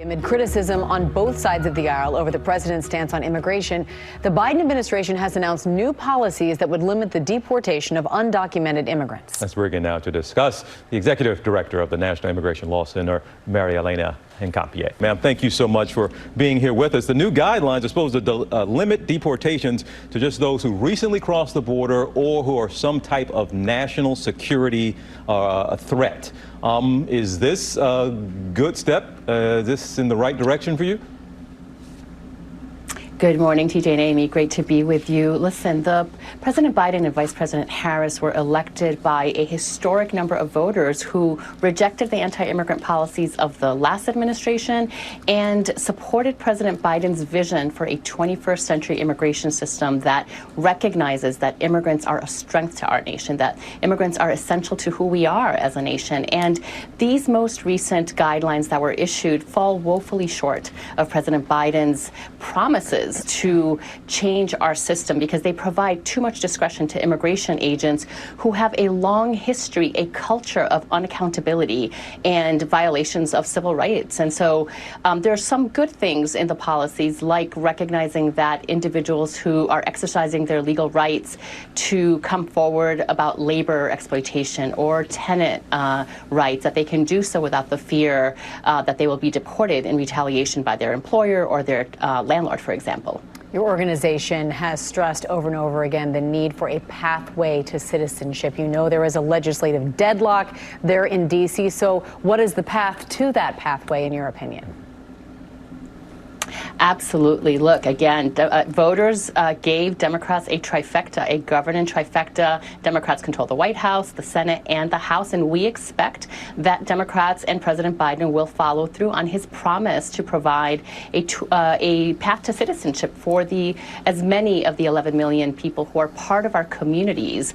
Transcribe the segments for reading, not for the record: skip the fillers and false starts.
Amid criticism on both sides of the aisle over the president's stance on immigration, the Biden administration has announced new policies that would limit the deportation of undocumented immigrants. Let's bring in now to discuss the executive director of the National Immigration Law Center, Marielena Hincapie. Ma'am, thank you so much for being here with us. The new guidelines are supposed to limit deportations to just those who recently crossed the border or who are some type of national security threat. Is this a good step? Is this in the right direction for you? Good morning, TJ and Amy. Great to be with you. Listen, President Biden and Vice President Harris were elected by a historic number of voters who rejected the anti-immigrant policies of the last administration and supported President Biden's vision for a 21st century immigration system that recognizes that immigrants are a strength to our nation, that immigrants are essential to who we are as a nation. And these most recent guidelines that were issued fall woefully short of President Biden's promises to change our system because they provide too much discretion to immigration agents who have a long history, a culture of unaccountability and violations of civil rights. And so there are some good things in the policies, like recognizing that individuals who are exercising their legal rights to come forward about labor exploitation or tenant rights, that they can do so without the fear that they will be deported in retaliation by their employer or their landlord, for example. Your organization has stressed over and over again the need for a pathway to citizenship. You know there is a legislative deadlock there in D.C. So what is the path to that pathway, in your opinion? Absolutely. Look, again, voters gave Democrats a trifecta, a governing trifecta. Democrats control the White House, the Senate, and the House, and we expect that Democrats and President Biden will follow through on his promise to provide a path to citizenship for as many of the 11 million people who are part of our communities.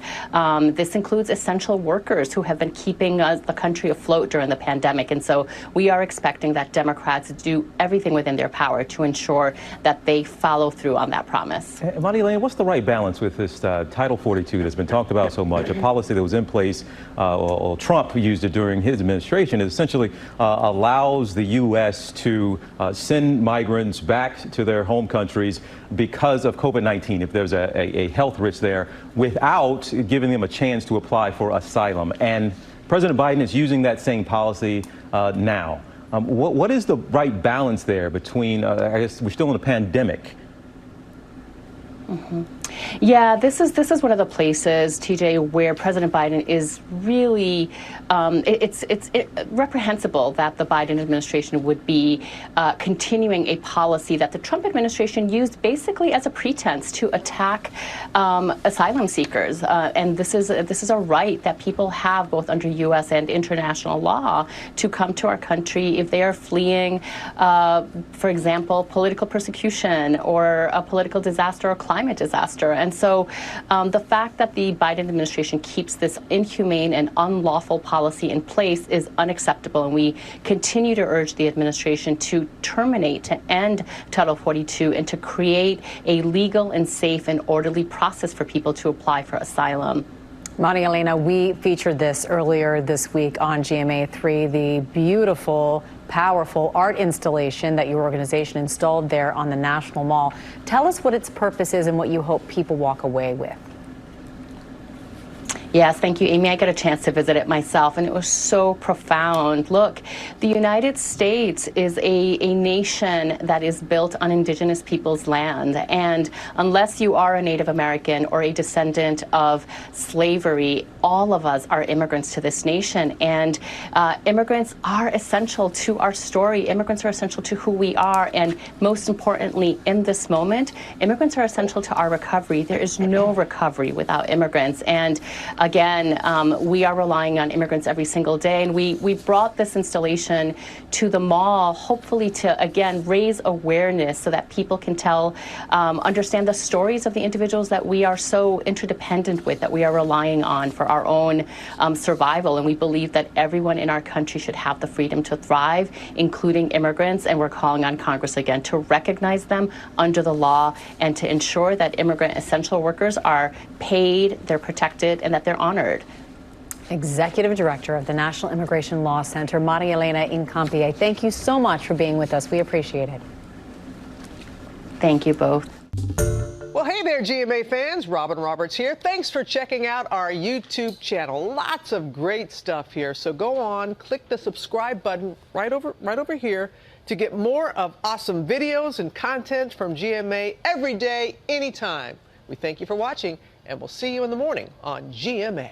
This includes essential workers who have been keeping the country afloat during the pandemic, and so we are expecting that Democrats do everything within their power to ensure that they follow through on that promise. Marielena, what's the right balance with this Title 42 that's been talked about so much, a policy that was in place, or Trump used it during his administration? It essentially allows the U.S. to send migrants back to their home countries because of COVID-19, if there's a health risk there, without giving them a chance to apply for asylum. And President Biden is using that same policy now. What is the right balance there between, I guess we're still in a pandemic? Mm-hmm. Yeah, this is one of the places, TJ, where President Biden is really, it's reprehensible that the Biden administration would be continuing a policy that the Trump administration used basically as a pretense to attack asylum seekers. And this is a right that people have both under U.S. and international law to come to our country if they are fleeing, for example, political persecution or a political disaster or climate disaster. And so the fact that the Biden administration keeps this inhumane and unlawful policy in place is unacceptable. And we continue to urge the administration to terminate, to end Title 42, and to create a legal and safe and orderly process for people to apply for asylum. Marielena, we featured this earlier this week on GMA3, the beautiful, powerful art installation that your organization installed there on the National Mall. Tell us what its purpose is and what you hope people walk away with. Yes, thank you, Amy. I got a chance to visit it myself, and it was so profound. Look, the United States is a nation that is built on indigenous people's land, and unless you are a Native American or a descendant of slavery, all of us are immigrants to this nation, and immigrants are essential to our story. Immigrants are essential to who we are, and most importantly, in this moment, immigrants are essential to our recovery. There is no recovery without immigrants, and again, we are relying on immigrants every single day, and we brought this installation to the mall, hopefully to, again, raise awareness so that people can understand the stories of the individuals that we are so interdependent with, that we are relying on for our own survival. And we believe that everyone in our country should have the freedom to thrive, including immigrants, and we're calling on Congress again to recognize them under the law and to ensure that immigrant essential workers are paid, they're protected, and that they're honored. Executive Director of the National Immigration Law Center, Marielena Hincapie. Thank you so much for being with us. We appreciate it. Thank you both. Well, hey there, GMA fans. Robin Roberts here. Thanks for checking out our YouTube channel. Lots of great stuff here. So go on, click the subscribe button right over here to get more of awesome videos and content from GMA every day, anytime. We thank you for watching, and we'll see you in the morning on GMA.